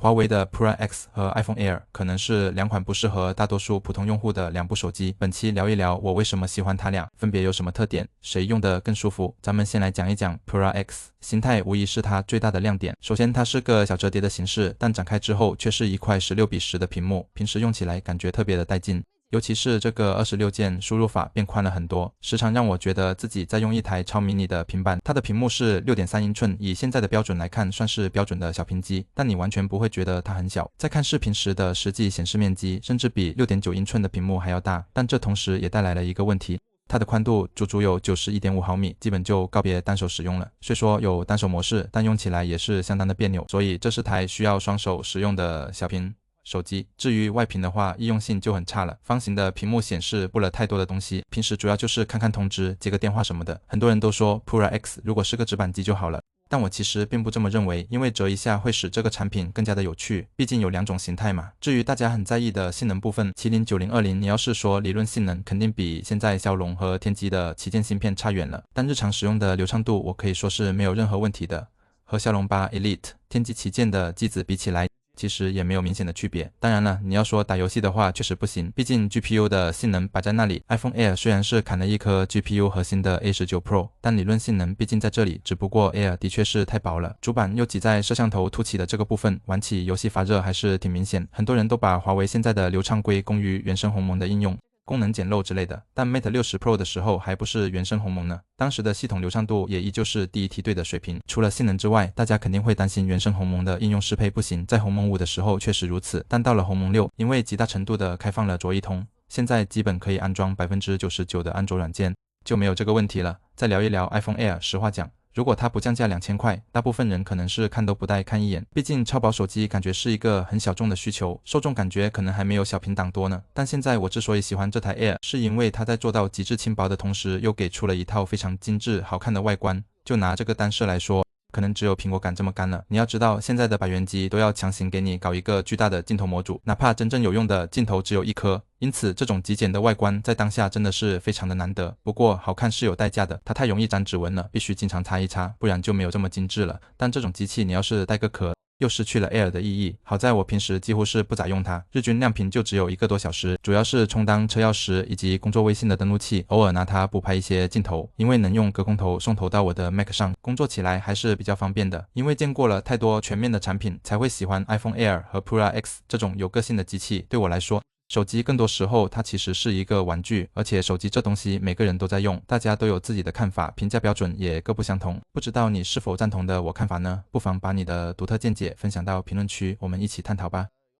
華為的 Pro X 和 iPhone Air 可能是兩款不適合大多數普通用戶的两部手機。本期聊一聊我為什麼喜歡它倆，分別有什麼特點，誰用得更舒服。咱們先來講一講 Pro X， 形態無疑是它最大的亮點。首先它是個小折疊的形式，但展開之後卻是一塊16:10的屏幕，平時用起來感覺特別的帶勁。尤其是這個26鍵輸入法變寬了很多，時常讓我覺得自己在用一台超迷你的平板。它的屏幕是6.3英寸，以現在的標準來看算是標準的小屏機，但你完全不會覺得它很小。在看視頻時的實際顯示面積甚至比6.9英寸的屏幕還要大，但這同時也帶來了一個問題，它的寬度足足有91.5毫米，基本就告別單手使用了。雖說有單手模式，但用起來也是相當的別扭，所以這是台需要雙手使用的小屏手機。至於外屏的話，易用性就很差了，方形的屏幕顯示不了太多的東西，平時主要就是看看通知、接個電話什麼的。很多人都說 Pro X 如果是個直板機就好了，但我其實並不這麼認為，因為折一下會使這個產品更加的有趣，畢竟有2種形態嘛。至於大家很在意的性能部分，麒麟9020你要是說理論性能肯定比現在驍龍和天璣的旗艦芯片差遠了，但日常使用的流暢度我可以說是沒有任何問題的，和驍龍8 Elite、天璣旗艦的機子比起来，其實也沒有明顯的區別。當然了，你要說打遊戲的話確實不行，畢竟 GPU 的性能擺在那裡。 iPhone Air 雖然是砍了一顆 GPU 核心的 A19 Pro， 但理論性能畢竟在這裡，只不過 Air 的確是太薄了，主板又擠在攝像頭凸起的這個部分，玩起遊戲發熱還是挺明顯。很多人都把華為現在的流暢歸功於原生鴻蒙的應用，功能簡陋之類的，但 Mate 60 Pro 的時候還不是原生鴻蒙呢，當時的系統流暢度也依舊是第一梯隊的水平。除了性能之外，大家肯定會擔心原生鴻蒙的應用適配不行，在鴻蒙5的時候確實如此，但到了鴻蒙6，因為極大程度的開放了卓一通，現在基本可以安裝 99% 的安卓軟件，就沒有這個問題了。再聊一聊 iPhone Air， 實話講，如果它不降價2000塊，大部分人可能是看都不帶看一眼，畢竟超薄手機感覺是一個很小众的需求，受眾感覺可能還沒有小屏黨多呢。但現在我之所以喜歡這台 Air， 是因為它在做到極致輕薄的同時，又給出了一套非常精致好看的外觀。就拿這個單攝來說，可能只有蘋果敢這麼幹了。你要知道，現在的百元機都要強行給你搞一個巨大的鏡頭模組，哪怕真正有用的鏡頭只有1顆，因此這種極簡的外觀在當下真的是非常的難得。不過好看是有代價的，它太容易沾指紋了，必須經常擦一擦，不然就沒有這麼精致了。但這種機器你要是帶個殼，又失去了 Air 的意義。好在我平時幾乎是不咋用它，日均亮屏就只有1個多小時，主要是充當車鑰匙以及工作微信的登錄器，偶爾拿它補拍一些鏡頭。因為能用隔空投送投到我的 Mac 上，工作起來還是比較方便的。因为見過了太多全面的產品，才會喜歡 iPhone Air 和 Pro X 這種有個性的機器。對我來說，手機更多時候它其實是一個玩具，而且手機這東西每個人都在用，大家都有自己的看法，評價標準也各不相同。不知道你是否贊同的我看法呢？不妨把你的獨特見解分享到評論區，我們一起探討吧。